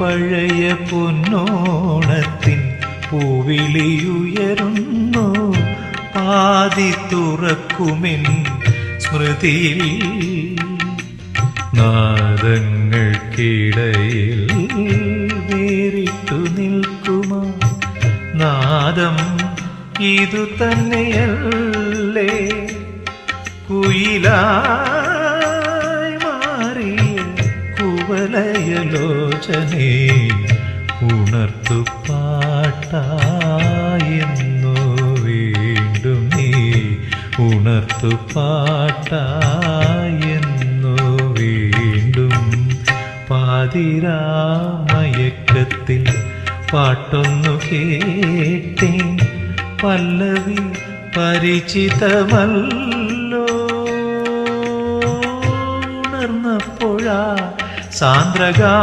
പഴയ പൊന്നോണത്തിൻ പൂവിളിയുയരുന്നു പാതി തുറക്കുമെൻ സ്മൃതിയിൽ. നാദങ്ങൾക്കിടയിൽ വേറിട്ടു നിൽക്കുമാ നാദം ഇതു തന്നെയല്ലേ? കുയിലായി മാറിയ കുവലയലോചനേ ഉണർത്തു പാട്ടായെന്നു വീണ്ടും നീ ഉണർത്തു പാട്ടായെന്നു വീണ്ടും. പാതിരാമയക്കത്തിൽ പാട്ടൊന്നു കേട്ടേ പല്ലവി പരിചിതമല്ലോ. ഉണർന്നപ്പോഴാ സാന്ദ്രഗാ